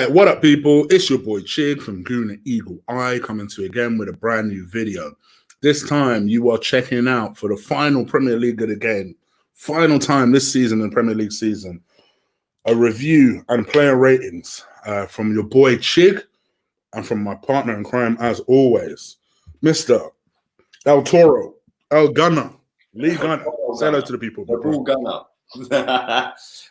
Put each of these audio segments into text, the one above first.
Right, what up, people? It's your boy Chig from Goon and Eagle Eye coming to you again with a brand new video. This time, you are checking out for the final Premier League of the game, final time this season in Premier League season, a review and player ratings from your boy Chig and from my partner in crime, as always, Mr. El Toro, El Gunner, Lee Gunner. Say hello to the people. The Bull Gunner.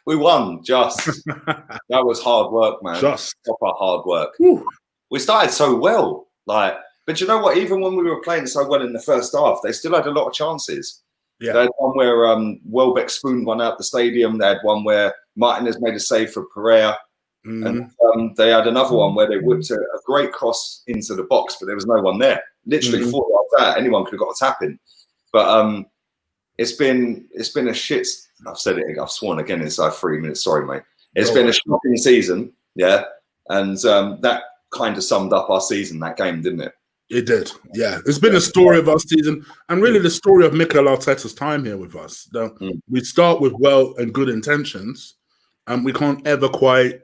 We won, just. That was hard work, man. Just. Proper hard work. Whew. We started so well. But you know what? Even when we were playing so well in the first half, they still had a lot of chances. Yeah. They had one where Welbeck spooned one out the stadium. They had one where Martinez made a save for Pereira. And they had another one where they whipped a great cross into the box, but there was no one there. Literally 4 yards out, anyone could have got a tap in. But it's been a shit. I've said it. I've sworn again inside 3 minutes. Sorry, mate. It's been a shocking season, yeah. And that kind of summed up our season, that game, didn't it? It did, yeah. It's been a story of our season, and really the story of Mikel Arteta's time here with us. We start with well and good intentions, and we can't ever quite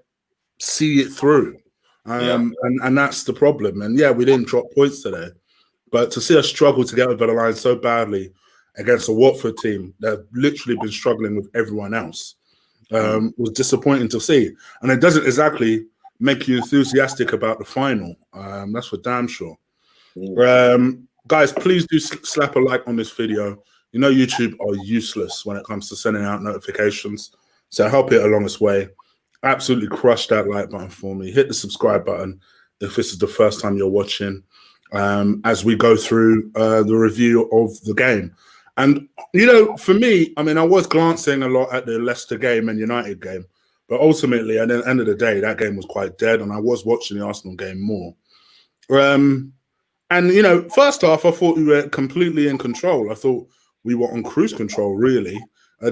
see it through. And that's the problem. And yeah, we didn't drop points today, but to see us struggle to get over the line so badly against a Watford team that have literally been struggling with everyone else was disappointing to see. And it doesn't exactly make you enthusiastic about the final. That's for damn sure. Guys, please do slap a like on this video. You know YouTube are useless when it comes to sending out notifications, so help it along its way. Absolutely crush that like button for me. Hit the subscribe button if this is the first time you're watching as we go through the review of the game. And, you know, for me, I mean, I was glancing a lot at the Leicester game and United game, but ultimately, at the end of the day, that game was quite dead, and I was watching the Arsenal game more. And, you know, first half, I thought we were completely in control. I thought we were on cruise control, really.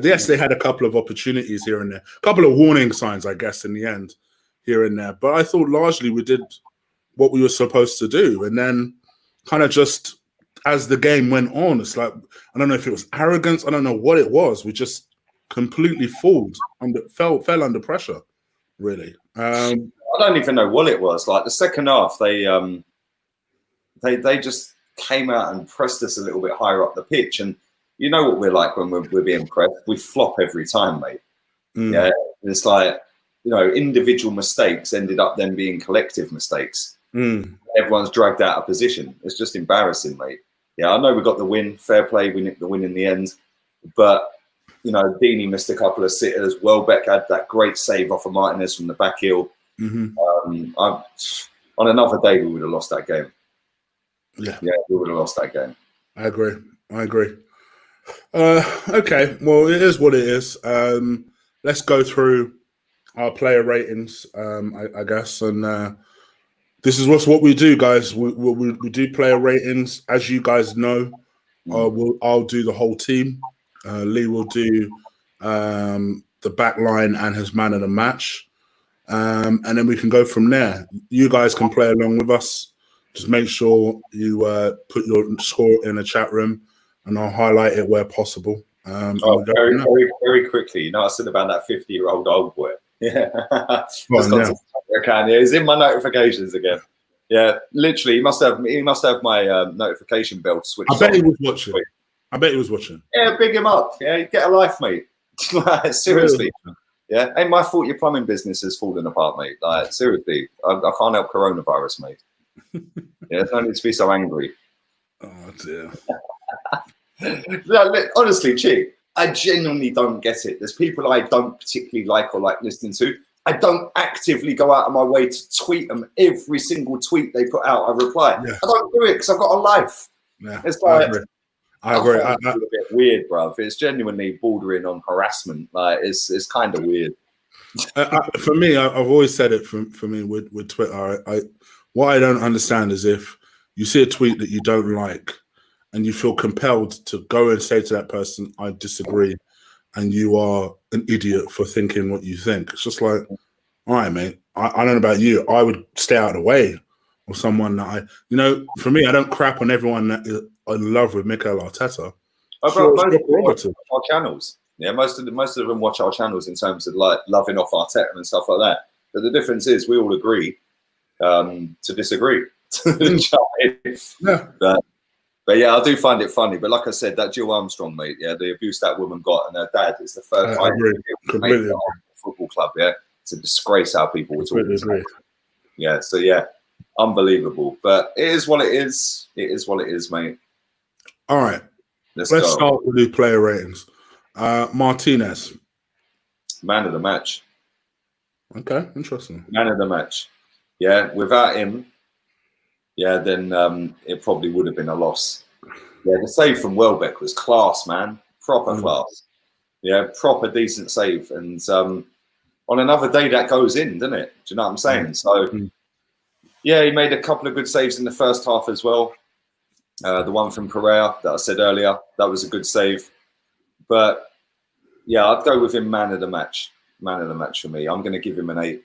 Yes, they had a couple of opportunities here and there, a couple of warning signs, I guess, in the end, here and there. But I thought largely we did what we were supposed to do. And then kind of just as the game went on, it's like, I don't know if it was arrogance. I don't know what it was. We just completely fell under pressure, really. I don't even know what it was. Like the second half, they just came out and pressed us a little bit higher up the pitch. And you know what we're like when we're being pressed. We flop every time, mate. Yeah, it's like, you know, individual mistakes ended up then being collective mistakes. Everyone's dragged out of position. It's just embarrassing, mate. Yeah, I know we got the win. Fair play. We nicked the win in the end. But, you know, Deeney missed a couple of sitters. Welbeck had that great save off of Martinez from the back heel. On another day, we would have lost that game. Yeah, we would have lost that game. I agree. Okay, well, it is what it is. Let's go through our player ratings, I guess. And this is what we do, guys. We do player ratings. As you guys know, I'll do the whole team. Lee will do the back line and his man of the match. And then we can go from there. You guys can play along with us. Just make sure you put your score in the chat room, and I'll highlight it where possible. Very quickly. You know, I said about that 50-year-old old boy. Yeah. He's in my notifications again. Yeah, literally, he must have my notification bell switched on. I bet he was watching. Yeah, big him up. Yeah, get a life, mate. Like, seriously. Yeah, ain't my fault your plumbing business has fallen apart, mate. Like, seriously, I can't help coronavirus, mate. Yeah, no need to be so angry. Oh dear. No, honestly, Chig, I genuinely don't get it. There's people I don't particularly like or like listening to. I don't actively go out of my way to tweet them. Every single tweet they put out, I reply. Yeah. I don't do it because I've got a life. Yeah, it's like, I agree. It's a bit weird, bruv. It's genuinely bordering on harassment. Like, it's kind of weird. For me, I've always said it. For me, with Twitter, what I don't understand is if you see a tweet that you don't like, and you feel compelled to go and say to that person, "I disagree," and you are an idiot for thinking what you think. It's just like, all right, mate. I don't know about you. I would stay out of the way of someone that for me, I don't crap on everyone that is in love with Mikel Arteta. Most watch our channels. Yeah, most of them watch our channels in terms of like loving off Arteta and stuff like that. But the difference is we all agree to disagree. Yeah. But yeah, I do find it funny. But like I said, that Jill Armstrong, mate, yeah, the abuse that woman got, and her dad is the first I agree. Completely agree. Football club, yeah. It's a disgrace how people were talking. Agree. Yeah, so yeah, unbelievable. But it is what it is. It is what it is, mate. All right. Let's start with the player ratings. Martinez. Man of the match. Okay, interesting. Man of the match. Yeah, without him, yeah, then it probably would have been a loss. Yeah, the save from Welbeck was class, man. Proper class. Yeah, proper decent save. And on another day, that goes in, doesn't it? Do you know what I'm saying? So, yeah, he made a couple of good saves in the first half as well. The one from Pereira that I said earlier, that was a good save. But, yeah, I'd go with him man of the match. Man of the match for me. I'm going to give him an 8.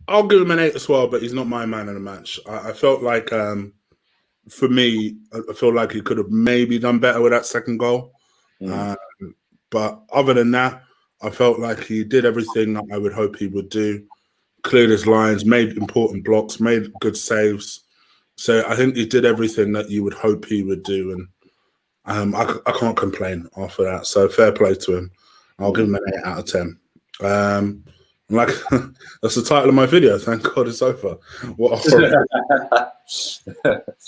I'll give him an 8 as well, but he's not my man of the match. I felt like, for me, I feel like he could have maybe done better with that second goal. But other than that, I felt like he did everything that I would hope he would do. Cleared his lines, made important blocks, made good saves. So I think he did everything that you would hope he would do. And I can't complain after that. So fair play to him. I'll give him an 8 out of 10. Like that's the title of my video. Thank God it's over. What a horrible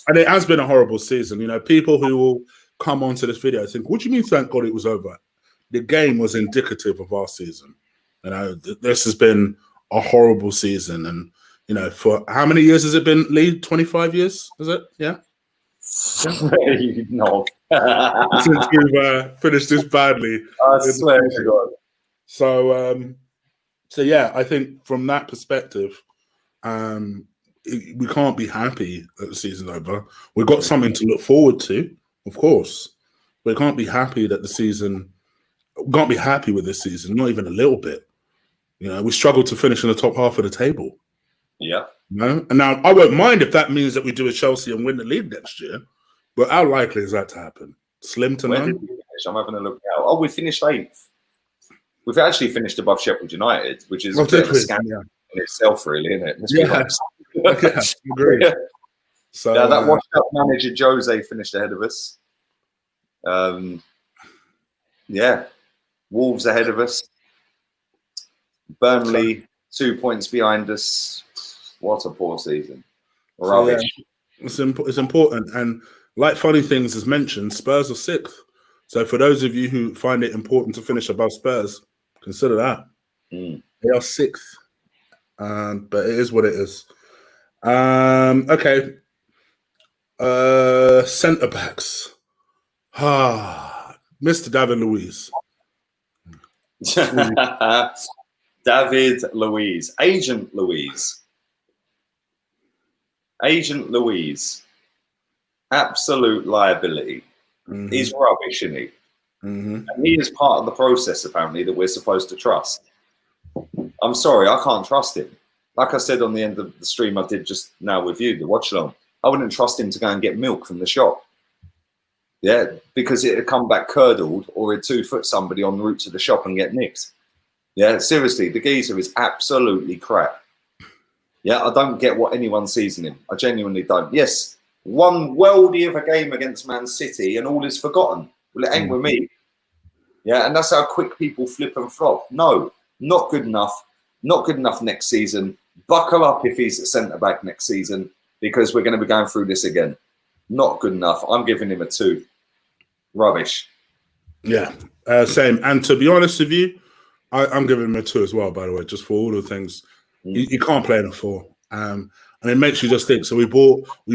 and it has been a horrible season. You know, people who will come onto this video think, "What do you mean? Thank God it was over." The game was indicative of our season. You know, this has been a horrible season, and you know, for how many years has it been? Lead 25 years, is it? Yeah. No. Since we've finished this badly, I swear to God. So yeah, I think from that perspective, we can't be happy that the season's over. We've got something to look forward to, of course. We can't be happy that the season. We can't be happy with this season, not even a little bit. You know, we struggled to finish in the top half of the table. Yeah. You know? And now I won't mind if that means that we do a Chelsea and win the league next year. But how likely is that to happen? Slim to none. Where did we finish? I'm having a look now. Oh, we finished 8th. We've actually finished above Sheffield United, which is a bit of a scandal in itself, really, isn't it? Yeah, agreed. Yeah. So yeah, that washed-up manager Jose finished ahead of us. Yeah, Wolves ahead of us. Burnley 2 points behind us. What a poor season. Rubbish. So, yeah, it's important. And like Funny Things has mentioned, Spurs are 6th. So for those of you who find it important to finish above Spurs, consider that. They are 6th. But it is what it is. Okay. Centre backs. Mr. David Luiz. David Luiz. Agent Luiz. Agent Luiz. Absolute liability. He's rubbish, isn't he? And he is part of the process, apparently, that we're supposed to trust. I'm sorry, I can't trust him. Like I said on the end of the stream I did just now with you, the watch along, I wouldn't trust him to go and get milk from the shop. Yeah, because it'd come back curdled, or he'd 2-foot somebody on the route to the shop and get nicked. Yeah, seriously, the geezer is absolutely crap. Yeah, I don't get what anyone sees in him. I genuinely don't. Yes, one worldie of a game against Man City and all is forgotten. Well, it ain't with me. Yeah, and that's how quick people flip and flop. No, not good enough. Not good enough next season. Buckle up if he's a centre-back next season, because we're going to be going through this again. Not good enough. I'm giving him a 2. Rubbish. Yeah, same. And to be honest with you, I'm giving him a 2 as well, by the way, just for all the things. You can't play in a 4. And it makes you just think. So we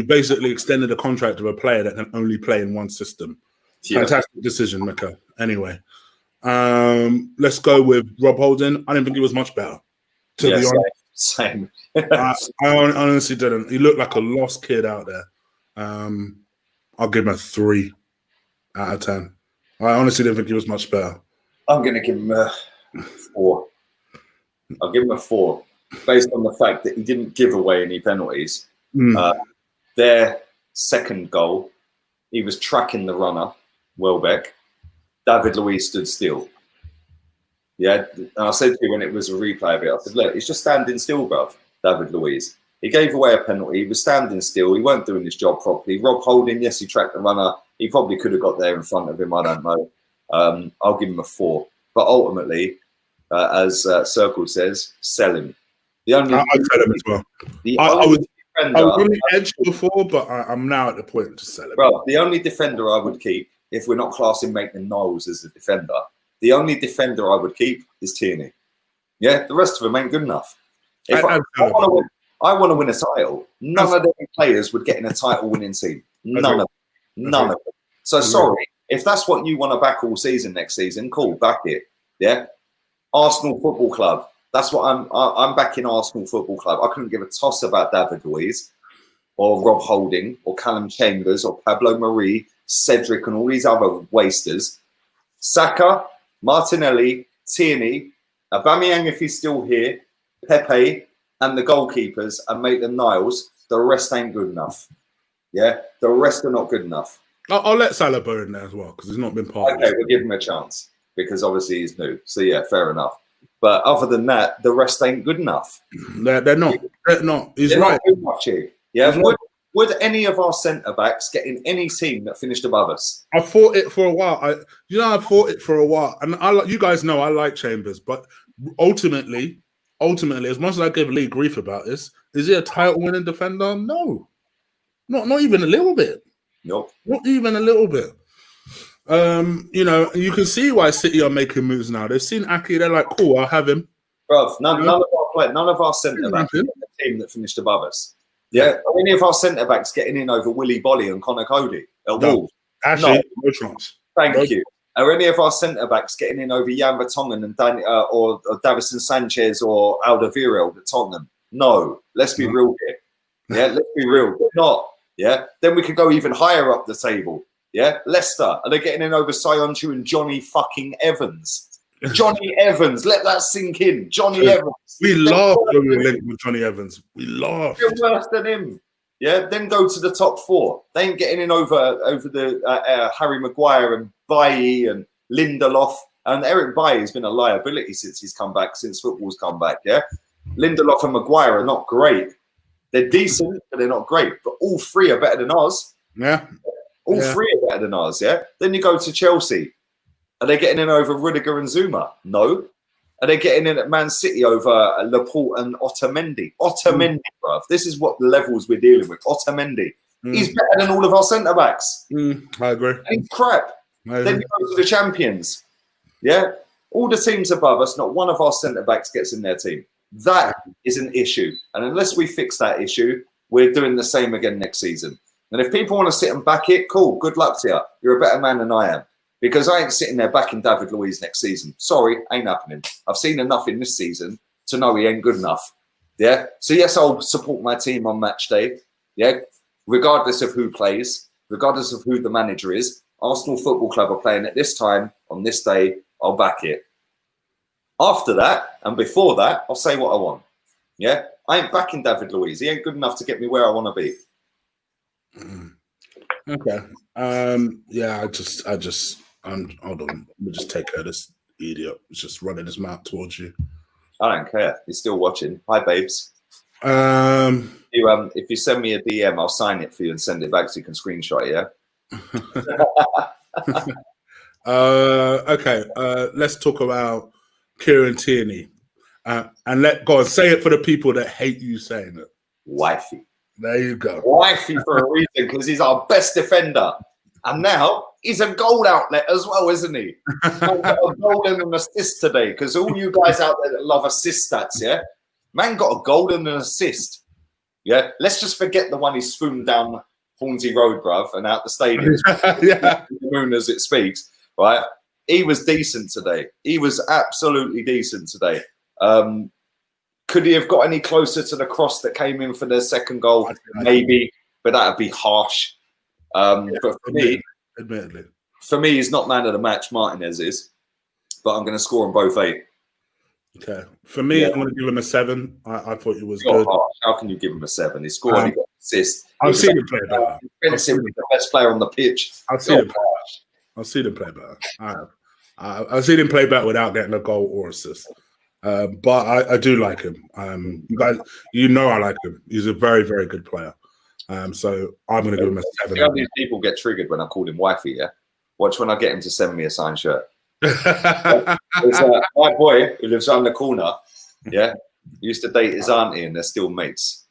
basically extended the contract of a player that can only play in one system. Yeah. Fantastic decision, Mika. Anyway, let's go with Rob Holding. I didn't think he was much better, to be honest. Same. I honestly didn't. He looked like a lost kid out there. I'll give him a 3 out of 10. I honestly didn't think he was much better. I'm going to give him a 4. I'll give him a 4, based on the fact that he didn't give away any penalties. Their second goal, he was tracking the runner, Welbeck. David Luiz stood still. Yeah, and I said to you when it was a replay of it, I said, look, he's just standing still, bruv, David Luiz. He gave away a penalty. He was standing still. He weren't doing his job properly. Rob Holding, yes, he tracked the runner. He probably could have got there in front of him. I don't know. I'll give him a 4. But ultimately, as Circle says, sell him. I'd sell him as well. I was on the edge before, but I'm now at the point to sell him. Bro, the only defender I would keep, if we're not classing Maitland-Niles as a defender, the only defender I would keep is Tierney. Yeah, the rest of them ain't good enough. If I want to win a title, none of them players would get in a title-winning team. None of them. So sorry, if that's what you want to back all season next season, cool, back it. Yeah, Arsenal Football Club. That's what I'm backing Arsenal Football Club. I couldn't give a toss about David Luiz or Rob Holding or Callum Chambers or Pablo Marie, Cedric and all these other wasters. Saka, Martinelli, Tierney, Aubameyang if he's still here, Pepe, and the goalkeepers and Maitland-Niles. The rest ain't good enough. Yeah, the rest are not good enough. I'll let Salah go in there as well because he's not been part of it. Okay, we'll give him a chance because obviously he's new. So yeah, fair enough. But other than that, the rest ain't good enough. They're not. They're not. He's right. Not good enough, Chig. Yeah. Would any of our centre backs get in any team that finished above us? I fought it for a while. I fought it for a while, and you guys know I like Chambers, but ultimately, as much as I gave Lee grief about this, is he a title-winning defender? No, not even a little bit. Nope, not even a little bit. You can see why City are making moves now. They've seen Aki, they're like, cool, I'll have him. Bro, none of our centre backs in the team that finished above us. Yeah, are any of our centre backs getting in over Willy Bolly and Connor Cody at Wolves? Actually, no chance. Thank you. Are any of our centre backs getting in over Jan Vertonghen and or Davison Sanchez or Alderweireld at Tottenham? No. Let's be real here. Yeah, let's be real. They're not. Yeah. Then we could go even higher up the table. Yeah. Leicester. Are they getting in over Sionchu and Johnny fucking Evans? Johnny Evans. Let that sink in. Johnny Evans. We laughed when we were linked with Johnny Evans. We laughed. You're worse than him. Yeah, then go to the top 4. They ain't getting in over the Harry Maguire and Bailly and Lindelof. And Eric Bailly has been a liability since he's come back, since football's come back, yeah? Lindelof and Maguire are not great. They're decent, but they're not great. But all 3 are better than ours. Yeah. All 3 are better than ours, yeah? Then you go to Chelsea. Are they getting in over Rudiger and Zuma? No. Are they getting in at Man City over Laporte and Otamendi? Otamendi, bruv. This is what the levels we're dealing with. Otamendi. He's better than all of our centre-backs. I agree. He's crap. Then you go to the champions. Yeah? All the teams above us, not one of our centre-backs gets in their team. That is an issue. And unless we fix that issue, we're doing the same again next season. And if people want to sit and back it, cool. Good luck to you. You're a better man than I am. Because I ain't sitting there backing David Luiz next season. Sorry, ain't happening. I've seen enough in this season to know he ain't good enough. Yeah? So, yes, I'll support my team on match day. Yeah? Regardless of who plays, regardless of who the manager is. Arsenal Football Club are playing at this time, on this day, I'll back it. After that, and before that, I'll say what I want. Yeah? I ain't backing David Luiz. He ain't good enough to get me where I want to be. Okay. Hold on. Let me just take her. This idiot is just running his mouth towards you. I don't care. He's still watching. Hi, babes. If you send me a DM, I'll sign it for you and send it back so you can screenshot it, yeah? Okay. Let's talk about Kieran Tierney. And go on, say it for the people that hate you saying it. Wifey. There you go. Wifey for a reason, because he's our best defender. And now he's a goal outlet as well, isn't he? He's got a goal and an assist today, because all you guys out there that love assist stats, yeah? Man got a goal and an assist. Yeah? Let's just forget the one he spooned down Hornsey Road, bruv, and out the stadium. Yeah. The moon as it speaks, right? He was decent today. He was absolutely decent today. Could he have got any closer to the cross that came in for their second goal? Maybe, but that would be harsh. But for me, he's not man of the match. Martinez is, but I'm going to score on both 8. Okay, for me, I'm going to give him a 7. I thought he was good. Harsh. How can you give him a 7? He scored. He got an assist. I've seen him play better. He's the best player on the pitch. I've seen him play better. I have. I've seen him play better without getting a goal or assist. But I do like him. You guys, I like him. He's a very, very good player. So I'm going to give him a 7. See how these people get triggered when I call him wifey, yeah? Watch when I get him to send me a signed shirt. It's, my boy who lives around the corner, yeah, used to date his auntie and they're still mates.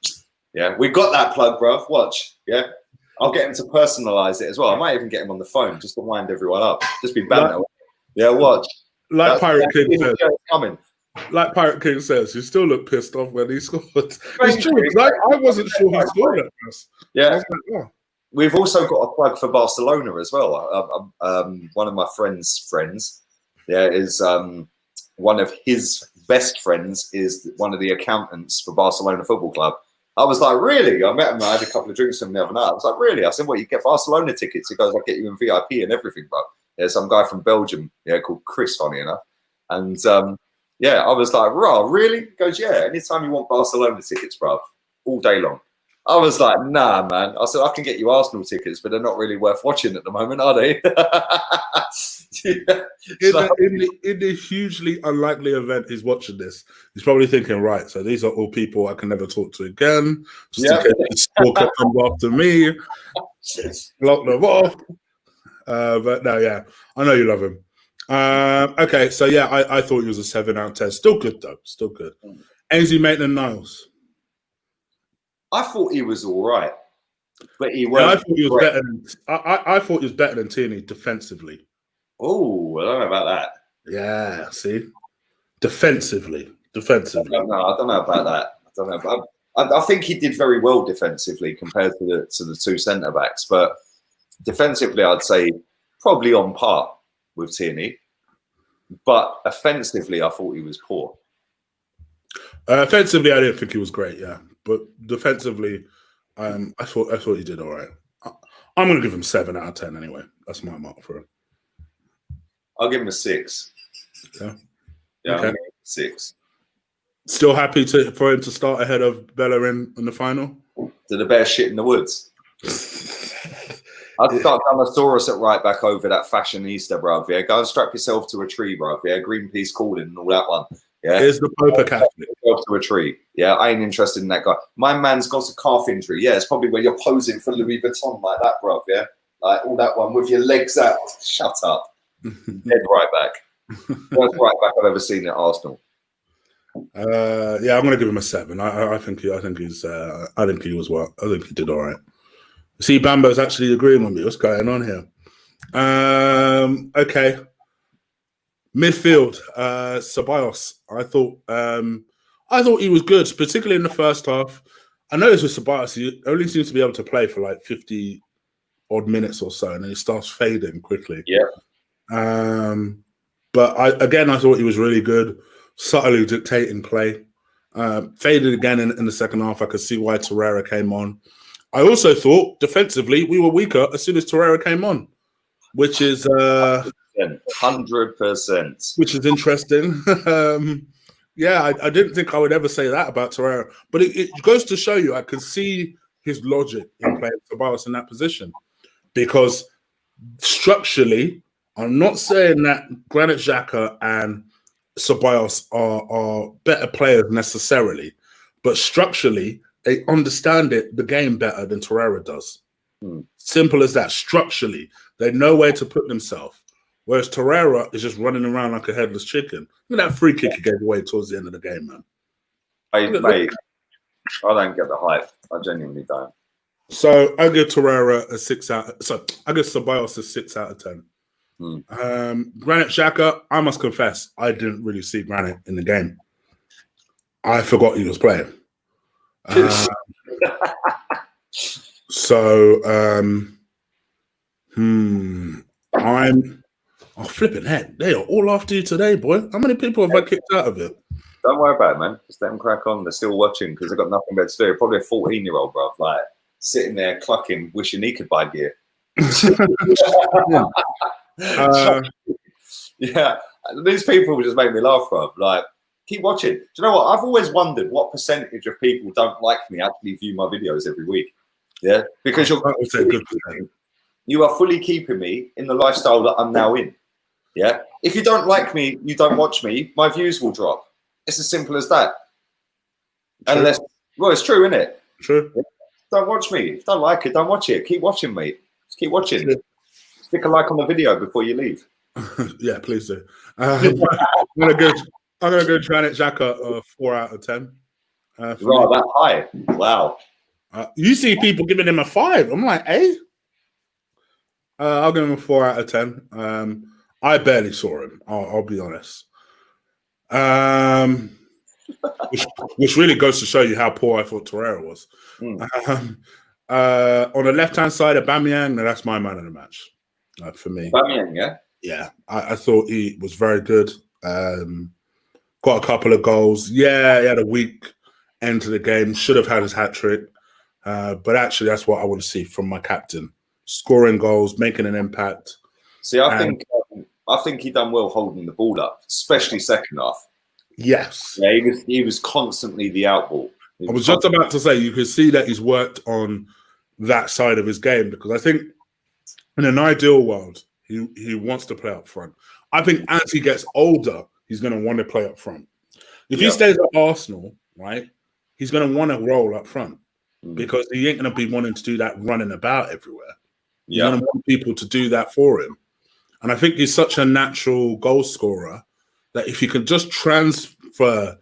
Yeah, we got that plug, bruv. Watch, yeah. I'll get him to personalise it as well. I might even get him on the phone just to wind everyone up. Just be banter. Yeah, watch. Like Pirate King says. Like Pirate King says, you still look pissed off when he scored. It's true, because I wasn't sure he scored at first. Yeah. We've also got a plug for Barcelona as well. One of my friends' friends, is one of his best friends is one of the accountants for Barcelona Football Club. I was like, really? I met him. I had a couple of drinks with him the other night. I was like, really? I said, well, you get Barcelona tickets. He goes, I'll get you in VIP and everything, bro. There's some guy from Belgium, called Chris, funny enough. And I was like, raw, really? He goes, yeah, anytime you want Barcelona tickets, bro, all day long. I was like, nah, man. I said, I can get you Arsenal tickets, but they're not really worth watching at the moment, are they? In the hugely unlikely event he's watching this, he's probably thinking, right, so these are all people I can never talk to again. Just in case the stalker comes after me. Lock them off. But no, yeah, I know you love him. Okay, so yeah, I thought he was a 7 out of 10. Still good, though. Still good. Tierney and Niles. I thought he was all right, but he wasn't. I thought he was better than. I thought he was better than Tierney defensively. Oh, I don't know about that. Yeah, see, defensively. I don't know about that. I think he did very well defensively compared to the two centre backs, but defensively, I'd say probably on par with Tierney. But offensively, I thought he was poor. Offensively, I didn't think he was great. Yeah. But defensively, I thought he did all right. I'm going to give him 7 out of 10 anyway. That's my mark for him. I'll give him a 6. Yeah, okay. I'll give him a 6. Still happy for him to start ahead of Bellerin in the final? To the bear shit in the woods. I'd start Dinosaurus at right back over that fashionista, bruv. Yeah, go and strap yourself to a tree, bruv. Yeah, Greenpeace calling and all that one. Yeah, here's the Pope Catholic. To a tree. Yeah, I ain't interested in that guy. My man's got a calf injury. Yeah, it's probably where you're posing for Louis Vuitton like that, bruv. Yeah, like all that one with your legs out. Shut up. Dead right back. Worst right back I've ever seen at Arsenal. Yeah, I'm gonna give him a 7. I think he was well. I think he did all right. See, Bambo's actually agreeing with me. What's going on here? Okay. Midfield, Ceballos. I thought he was good, particularly in the first half. I noticed with Ceballos, he only seems to be able to play for like 50 odd minutes or so, and then he starts fading quickly. Yeah. But I thought he was really good, subtly dictating play. Faded again in the second half. I could see why Torreira came on. I also thought defensively we were weaker as soon as Torreira came on, which is 100%. Which is interesting. Yeah, I didn't think I would ever say that about Torreira, but it goes to show you I can see his logic in playing Ceballos in that position, because structurally, I'm not saying that Granit Xhaka and Ceballos are better players necessarily, but structurally, they understand the game better than Torreira does. Simple as that. Structurally, they know where to put themselves. Whereas Torreira is just running around like a headless chicken. Look at that free kick he gave away towards the end of the game, man. Mate, I don't get the hype. I genuinely don't. So I give Torreira a 6 out. So I give Ceballos a 6 out of 10. Granit Xhaka, I must confess, I didn't really see Granit in the game. I forgot he was playing. I'm flipping heck. They are all after you today, boy. How many people have I kicked out of it? Don't worry about it, man. Just let them crack on. They're still watching because they've got nothing better to do. Probably a 14-year-old, bro, like sitting there clucking, wishing he could buy gear. Yeah, these people just make me laugh, bro. Like, keep watching. Do you know what? I've always wondered what percentage of people don't like me actually view my videos every week. Yeah, because you are fully keeping me in the lifestyle that I'm now in. Yeah. If you don't like me, you don't watch me, my views will drop. It's as simple as that. True. Unless, well, it's true, isn't it? True. Don't watch me. If you don't like it, don't watch it. Keep watching, mate. Just keep watching. True. Stick a like on the video before you leave. Yeah, please do. I'm gonna go Granit Xhaka 4 out of 10. Right, that high. Wow. You see people giving him a 5. I'm like, hey. I'll give him a 4 out of 10. I barely saw him. I'll be honest. Which really goes to show you how poor I thought Torreira was. On the left-hand side, Aubameyang, that's my man of the match for me. Aubameyang, yeah? Yeah, I thought he was very good. Got a couple of goals. Yeah, he had a weak end to the game. Should have had his hat-trick. But actually, that's what I want to see from my captain. Scoring goals, making an impact. See, I think he done well holding the ball up, especially second half. Yes. Yeah, he was constantly the outball. I was just about to say, you can see that he's worked on that side of his game, because I think in an ideal world, he wants to play up front. I think as he gets older, he's going to want to play up front. If he stays at Arsenal, right, he's going to want to roll up front because he ain't going to be wanting to do that running about everywhere. He's going to want people to do that for him. And I think he's such a natural goal scorer that if he can just transfer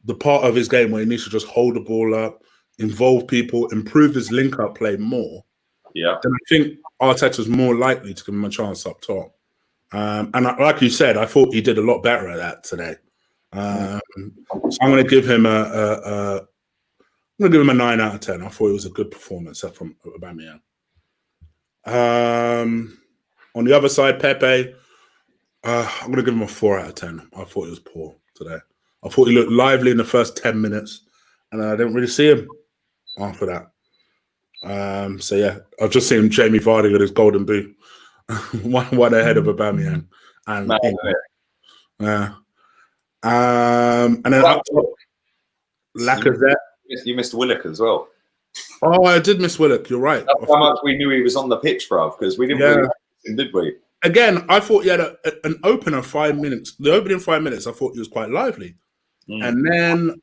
the part of his game where he needs to just hold the ball up, involve people, improve his link-up play more, then I think Arteta's more likely to give him a chance up top. And like you said, I thought he did a lot better at that today. So I'm going to give him a 9 out of 10. I thought it was a good performance from Aubameyang. On the other side, Pepe, I'm going to give him a 4 out of 10. I thought he was poor today. I thought he looked lively in the first 10 minutes, and I didn't really see him after that. So, yeah, I've just seen Jamie Vardy with his golden boot, one ahead of Aubameyang. And then up top, Lacazette. You missed Willock as well. Oh, I did miss Willock. You're right. That's how much we knew he was on the pitch, bruv, because we didn't really him, did we? Again, I thought he had an opener 5 minutes. The opening 5 minutes, I thought he was quite lively. And then,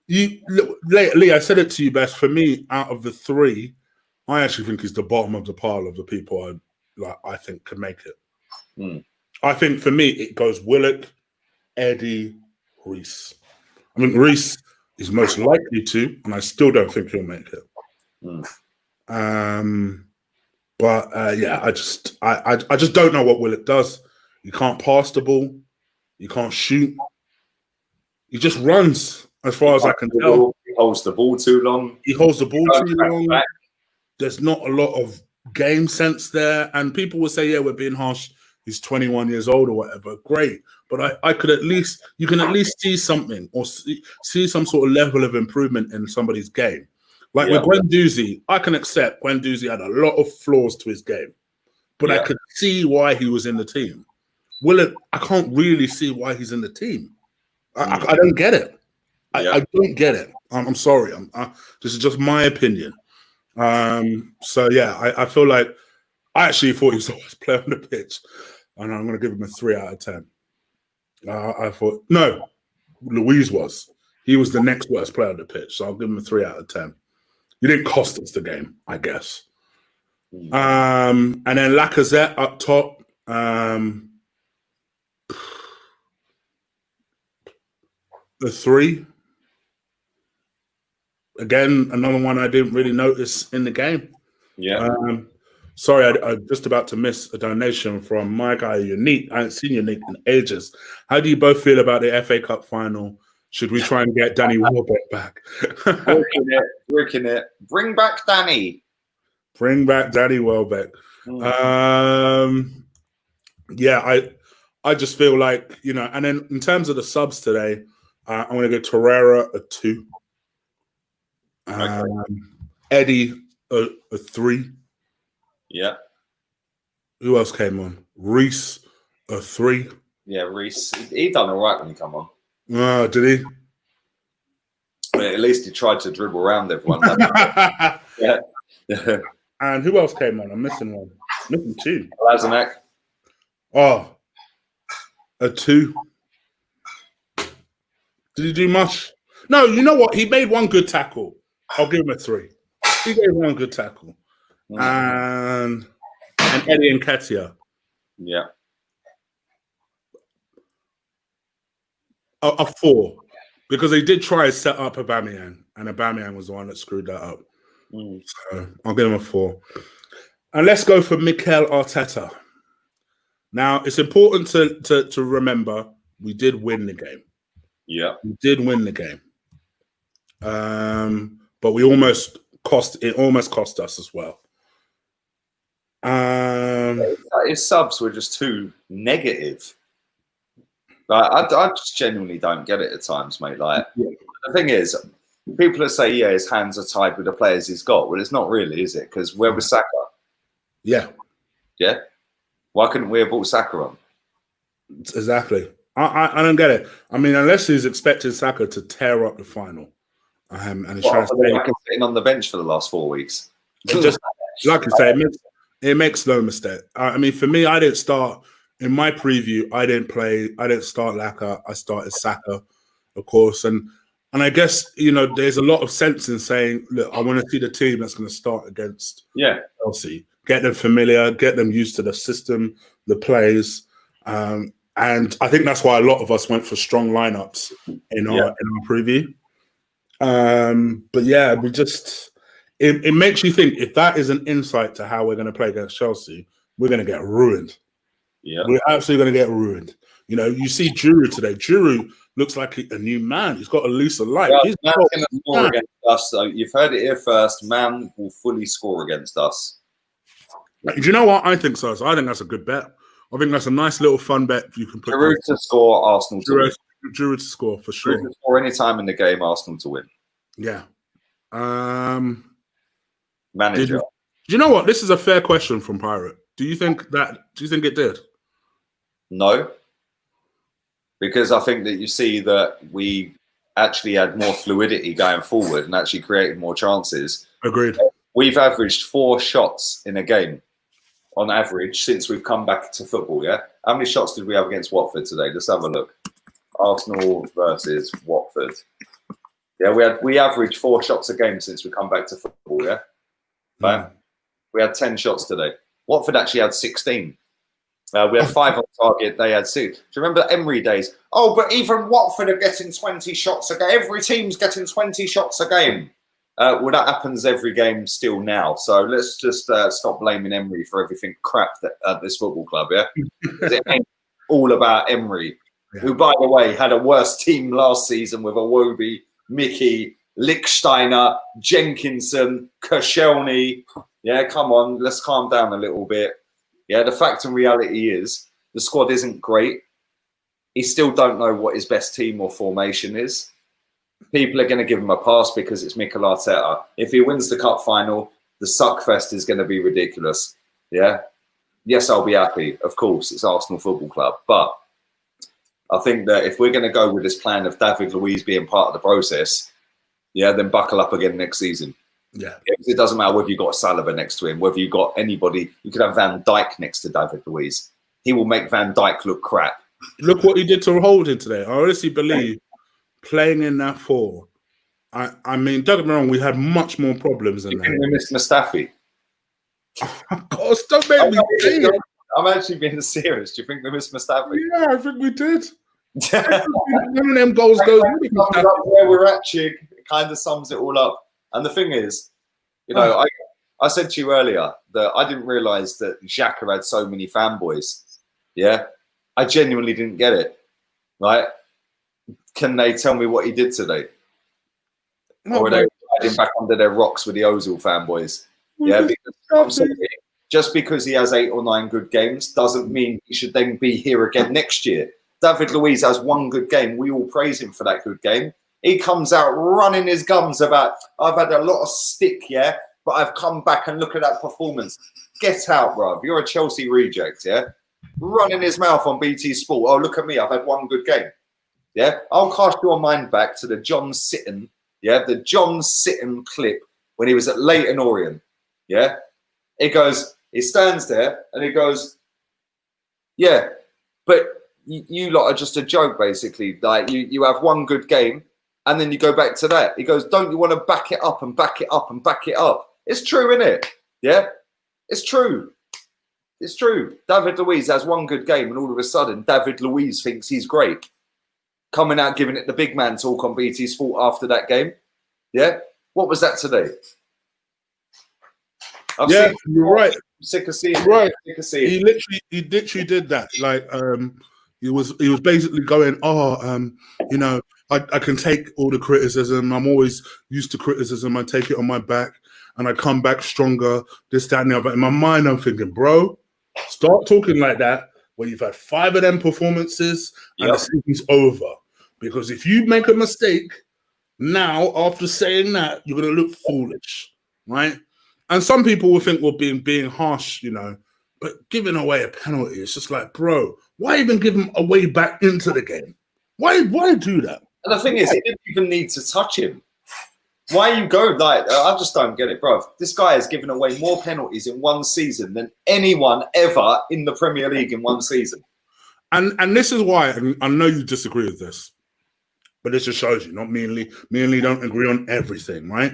Lee, I said it to you best. For me, out of the three, I actually think he's the bottom of the pile of the people I think could make it. I think for me, it goes Willock, Eddie, Reece. I mean, Reece is most likely to, and I still don't think he'll make it. Yeah, I just don't know what Willock does. You can't pass the ball. You can't shoot. He just runs, as far as I can tell. He holds the ball too long. There's not a lot of game sense there. And people will say, yeah, we're being harsh. He's 21 years old or whatever. Great. But you can at least see something or see some sort of level of improvement in somebody's game. Like with Guendouzi, I can accept Guendouzi had a lot of flaws to his game, but I could see why he was in the team. Willock, I can't really see why he's in the team. I don't get it. I don't get it. I'm sorry. This is just my opinion. I feel like I actually thought he was the worst player on the pitch, and I'm going to give him a 3 out of 10. I thought, no, Luiz was. He was the next worst player on the pitch, so I'll give him a 3 out of 10. You didn't cost us the game, I guess. And then Lacazette up top. The 3. Again, another one I didn't really notice in the game. Sorry, I'm just about to miss a donation from my guy, Unique. I haven't seen Unique in ages. How do you both feel about the FA Cup final? Should we try and get Danny Welbeck back? Working it. Bring back Danny. Bring back Danny Welbeck. I just feel like, and then in terms of the subs today, I'm going to go Torreira a 2. Eddie a 3. Yeah. Who else came on? Reece a 3. Yeah, Reece. He done all right when he come on. Oh, did he? But at least he tried to dribble around everyone. And who else came on? I'm missing one. Missing 2. Lazanek. Oh, A 2. Did he do much? No, you know what? He made one good tackle. I'll give him a 3. He gave one good tackle. And Eddie Nketiah. Yeah. A 4. Because they did try to set up Aubameyang, and Aubameyang was the one that screwed that up. So I'll give him a 4. And let's go for Mikel Arteta. Now, it's important to remember we did win the game. Yeah. We did win the game. But we almost cost us as well. His subs were just too negative. Like, I just genuinely don't get it at times, mate. Like, the thing is, people that say, yeah, his hands are tied with the players he's got. Well, it's not really, is it? Because where was Saka? Yeah. Yeah? Why couldn't we have brought Saka on? Exactly. I don't get it. I mean, unless he's expecting Saka to tear up the final. And he's trying to stay. Like sitting on the bench for the last 4 weeks. Just, like you say, it makes no mistake. I mean, for me, I didn't start... In my preview, I didn't start Laka. I started Saka, of course. And I guess, there's a lot of sense in saying, look, I want to see the team that's going to start against Chelsea. Get them familiar, get them used to the system, the plays. And I think that's why a lot of us went for strong lineups in our preview. But yeah, we just... It makes you think, if that is an insight to how we're going to play against Chelsea, we're going to get ruined. Yeah, we're absolutely going to get ruined. You see Giroud today. Giroud looks like a new man. He's got a looser life. He's going to score against us. So you've heard it here first. Man will fully score against us. Do you know what? I think so. I think that's a good bet. I think that's a nice little fun bet you can put. Giroud to score, Arsenal to win. Giroud to score, for sure. Giroud to score any time in the game, Arsenal to win. Yeah. Manager. Do you know what? This is a fair question from Pirate. Do you think it did? No, because I think that you see that we actually had more fluidity going forward and actually created more chances. Agreed. We've averaged 4 shots in a game on average since we've come back to football, yeah? How many shots did we have against Watford today? Let's have a look. Arsenal versus Watford. Yeah, we averaged 4 shots a game since we come back to football, yeah? But we had 10 shots today. Watford actually had 16. We had 5 on target. They had 6. Do you remember the Emery days? Oh, but even Watford are getting 20 shots a game. Every team's getting 20 shots a game. Well, that happens every game still now. So let's just stop blaming Emery for everything crap at this football club, yeah? It ain't all about Emery, who, by the way, had a worse team last season with Iwobi, Mickey, Lichtsteiner, Jenkinson, Koscielny. Yeah, come on, let's calm down a little bit. Yeah, the fact and reality is the squad isn't great. He still don't know what his best team or formation is. People are going to give him a pass because it's Mikel Arteta. If he wins the cup final, the suckfest is going to be ridiculous. Yeah. Yes, I'll be happy. Of course, it's Arsenal Football Club. But I think that if we're going to go with this plan of David Luiz being part of the process, then buckle up again next season. Yeah, it doesn't matter whether you've got Saliba next to him, whether you've got anybody. You could have Van Dijk next to David Luiz. He will make Van Dijk look crap. Look what he did to Holding today. I honestly believe playing in that 4. I mean, don't get me wrong, we had much more problems than that. We missed Mustafi. Of course, don't make me say it. I'm actually being serious. Do you think we missed Mustafi? Yeah, I think we did. One of them goals goes. Where we're at, Chig, it kind of sums it all up. And the thing is, I said to you earlier that I didn't realise that Xhaka had so many fanboys. Yeah, I genuinely didn't get it. Right? Can they tell me what he did today? Or are they hiding back under their rocks with the Ozil fanboys? Yeah, because just because he has 8 or 9 good games doesn't mean he should then be here again next year. David Luiz has 1 good game. We all praise him for that good game. He comes out running his gums about, I've had a lot of stick, yeah, but I've come back and look at that performance. Get out, bruv. You're a Chelsea reject, yeah? Running his mouth on BT Sport. Oh, look at me. I've had 1 good game. Yeah? I'll cast your mind back to the John Sitton, the John Sitton clip when he was at Leyton Orient, yeah? He stands there and he goes, yeah, but you lot are just a joke, basically. Like you have one good game and then you go back to that. He goes, don't you want to back it up and back it up and back it up? It's true, isn't it? Yeah, it's true. It's true. David Luiz has one good game and all of a sudden David Luiz thinks he's great. Coming out giving it the big man talk on BT Sport after that game. Yeah, what was that today? You're right. Sick of seeing. Right. Sick of seeing. He literally did that. Like, he was basically going, you know, I can take all the criticism. I'm always used to criticism. I take it on my back, and I come back stronger. This, that, and the other. In my mind, I'm thinking, bro, start talking like that when you've had 5 of them performances and the season's over. Because if you make a mistake now, after saying that, you're going to look foolish, right? And some people will think we're being harsh, you know, but giving away a penalty, it's just like, bro, why even give him a way back into the game? Why do that? And the thing is, he didn't even need to touch him. Why you go like, I just don't get it, bro. This guy has given away more penalties in one season than anyone ever in the Premier League in one season. And this is why, and I know you disagree with this, but this just shows you, not me and Lee don't agree on everything, right?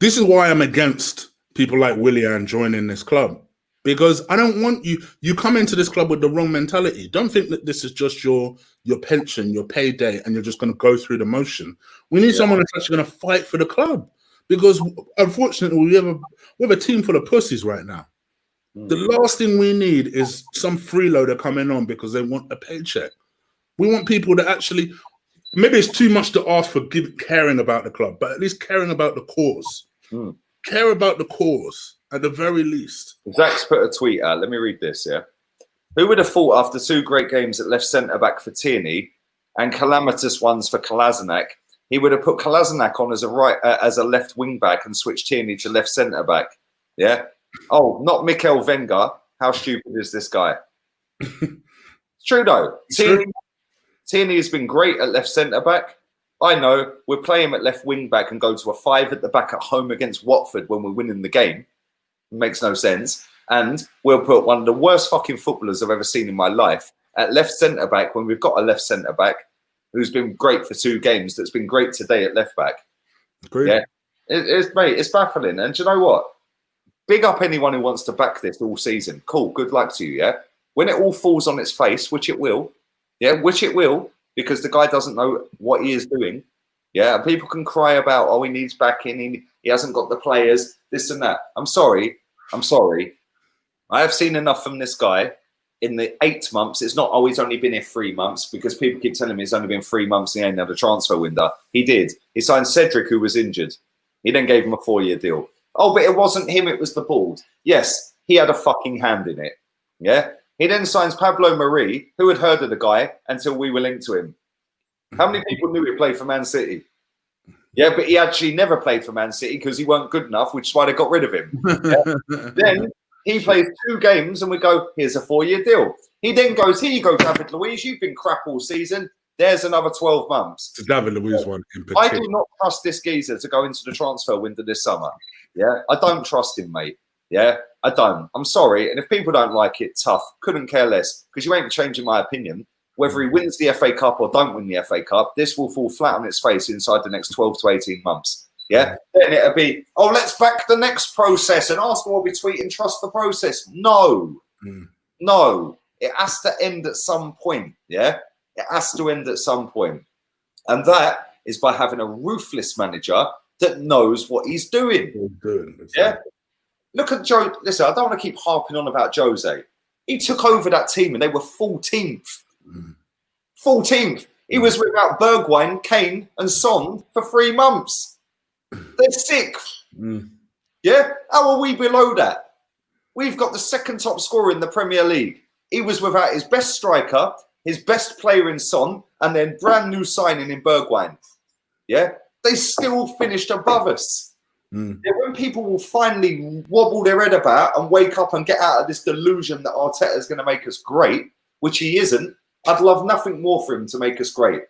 This is why I'm against people like Willian joining this club, because I don't want you come into this club with the wrong mentality. Don't think that this is just your pension, your payday, and you're just going to go through the motion. We need someone that's actually going to fight for the club, because unfortunately we have a team full of pussies right now. The last thing we need is some freeloader coming on because they want a paycheck. We want people that actually, maybe it's too much to ask for caring about the club, but at least caring about the cause. Care about the cause at the very least. Zach's put a tweet out. Let me read this, yeah? Who would have thought after 2 great games at left centre-back for Tierney and calamitous ones for Kolasinac, he would have put Kolasinac on as a left wing-back and switched Tierney to left centre-back, yeah? Oh, not Mikel Wenger. How stupid is this guy? It's true, though. Tierney has been great at left centre-back. I know we'll play him at left wing-back and go to a 5 at the back at home against Watford when we're winning the game. It makes no sense. And we'll put one of the worst fucking footballers I've ever seen in my life at left centre-back when we've got a left centre-back who's been great for 2 games, that's been great today at left-back. Agreed. Yeah, it's baffling. And do you know what? Big up anyone who wants to back this all season. Cool, good luck to you, yeah? When it all falls on its face, which it will, because the guy doesn't know what he is doing. Yeah, and people can cry about, he needs backing, he hasn't got the players, this and that. I'm sorry. I have seen enough from this guy in the 8 months. It's not, he's only been here 3 months, because people keep telling me it's only been 3 months and he ain't had a transfer window. He did. He signed Cedric, who was injured. He then gave him a 4-year deal. Oh, but it wasn't him, it was the board. Yes, he had a fucking hand in it. Yeah? He then signs Pablo Mari. Who had heard of the guy until we were linked to him? How many people knew he played for Man City? Yeah, but he actually never played for Man City because he weren't good enough, which is why they got rid of him. Yeah? Then he plays 2 games and we go, here's a 4-year deal. He then goes, here you go, David Luiz, you've been crap all season. There's another 12 months. The David Luiz one in particular. I do not trust this geezer to go into the transfer window this summer. Yeah, I don't trust him, mate. Yeah, I don't. I'm sorry. And if people don't like it, tough. Couldn't care less, because you ain't changing my opinion. Whether he wins the FA Cup or don't win the FA Cup, this will fall flat on its face inside the next 12 to 18 months. Yeah? Then it'll be, let's back the next process and Arsenal will be tweeting, trust the process. No. No. It has to end at some point. Yeah? It has to end at some point. And that is by having a ruthless manager that knows what he's doing. Yeah? Look at Joe. Listen, I don't want to keep harping on about Jose. He took over that team and they were 14th. 14th. He was without Bergwijn, Kane and Son for 3 months. They're 6th. Yeah? How are we below that? We've got the 2nd top scorer in the Premier League. He was without his best striker, his best player in Son, and then brand new signing in Bergwijn. Yeah? They still finished above us. Yeah, when people will finally wobble their head about and wake up and get out of this delusion that Arteta is going to make us great, which he isn't, I'd love nothing more for him to make us great.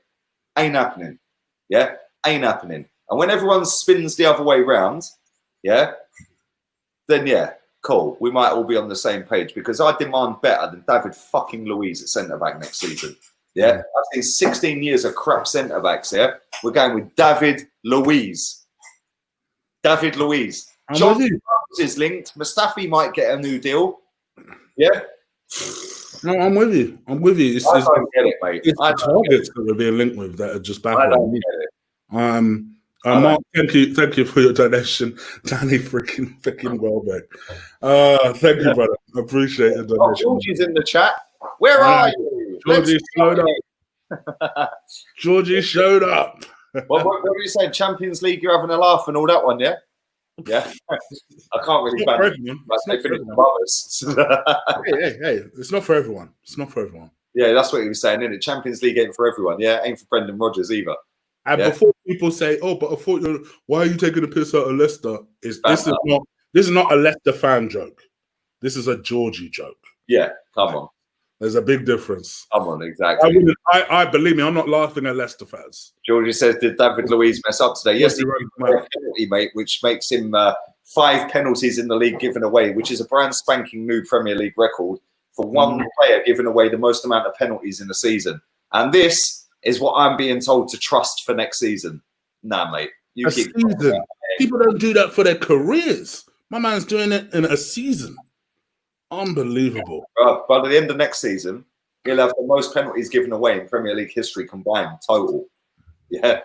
Ain't happening. Yeah? Ain't happening. And when everyone spins the other way round, yeah, then yeah, cool. We might all be on the same page because I demand better than David fucking Luiz at centre back next season. Yeah, I've seen 16 years of crap centre backs here. We're going with David Luiz. David Luiz. John Jones is linked. Mustafi might get a new deal. Yeah. No, I'm with you. I'm with you. I don't get it, mate. It's the targets that we're being linked with that are just back. I don't get it. Mark, thank you for your donation, Danny freaking Welbeck. Thank you, brother. I appreciate the donation. Oh, Georgie's in the chat. Where are you? Georgie showed up. Georgie showed up. What were you saying? Champions League, you're having a laugh and all that one, yeah? Yeah. I can't really ban it. Hey, it's not for everyone. It's not for everyone. Yeah, that's what he was saying, isn't it? Champions League ain't for everyone. Yeah, ain't for Brendan Rodgers either. And before people say, "Oh, but I thought why are you taking the piss out of Leicester?" This is not a Leicester fan joke. This is a Georgie joke. Yeah, come on. There's a big difference. Come on, exactly. I believe me, I'm not laughing at Leicester fans. Georgie says, "Did David Luiz mess up today?" Yes, he ran a penalty, mate, which makes him 5 penalties in the league given away, which is a brand spanking new Premier League record for one player giving away the most amount of penalties in the season. And this is what I'm being told to trust for next season. Nah, mate. People don't do that for their careers. My man's doing it in a season. Unbelievable. By the end of next season, he'll have the most penalties given away in Premier League history combined, total. Yeah.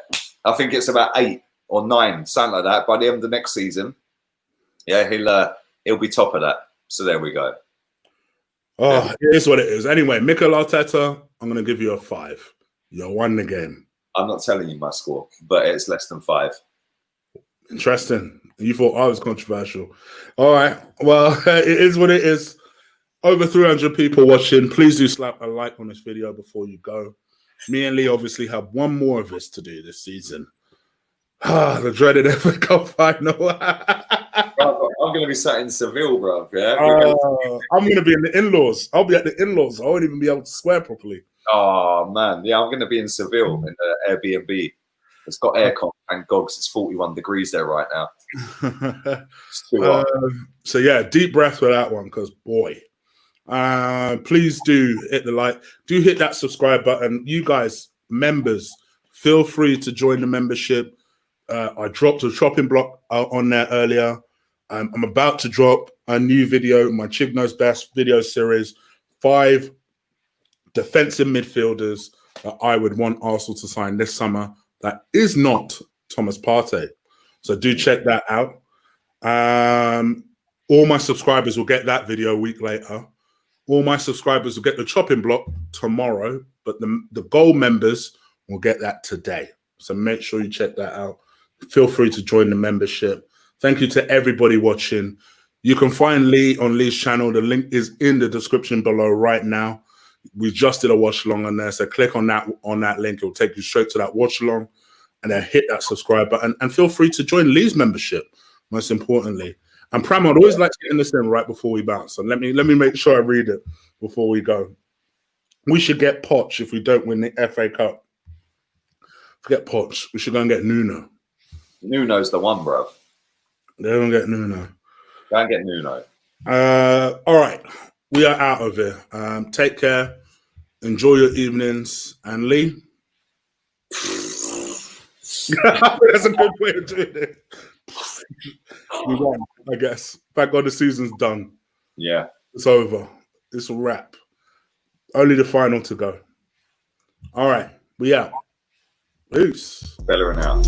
I think it's about 8 or 9, something like that. By the end of next season, yeah, he'll be top of that. So there we go. Oh, it is what it is. Anyway, Mikel Arteta, I'm going to give you a 5. You won the game. I'm not telling you my score, but it's less than 5. Interesting. You thought I was controversial. All right. Well, it is what it is. Over 300 people watching. Please do slap a like on this video before you go. Me and Lee obviously have one more of this to do this season. The dreaded FA Cup final. I'm going to be sat in Seville, bro. Yeah. I'm going to be in the in-laws. I'll be at the in-laws. I won't even be able to swear properly. Oh, man. Yeah, I'm going to be in Seville in the Airbnb. It's got aircon, thank God, 'cause it's 41 degrees there right now. It's too hot. So, yeah, deep breath for that one because, boy. Please do hit the like. Do hit that subscribe button. You guys, members, feel free to join the membership. I dropped a chopping block on there earlier. I'm about to drop a new video, my Chig Knows Best video series, 5 defensive midfielders that I would want Arsenal to sign this summer. That is not Thomas Partey. So do check that out. All my subscribers will get that video a week later. All my subscribers will get the chopping block tomorrow, but the gold members will get that today. So make sure you check that out. Feel free to join the membership. Thank you to everybody watching. You can find Lee on Lee's channel. The link is in the description below right now. We just did a watch along on there. So click on that link. It will take you straight to that watch along and then hit that subscribe button. And feel free to join Lee's membership, most importantly. And Pram, I'd always like to end this in right before we bounce. So let me make sure I read it before we go. We should get Poch if we don't win the FA Cup. Forget Poch. We should go and get Nuno. Nuno's the one, bro. They don't get Nuno. Go and get Nuno. All right. We are out of here. Take care. Enjoy your evenings. And Lee? That's a good way of doing it. We won, I guess. Thank God the season's done. Yeah. It's over. It's a wrap. Only the final to go. All right. We out. Peace. Better and out.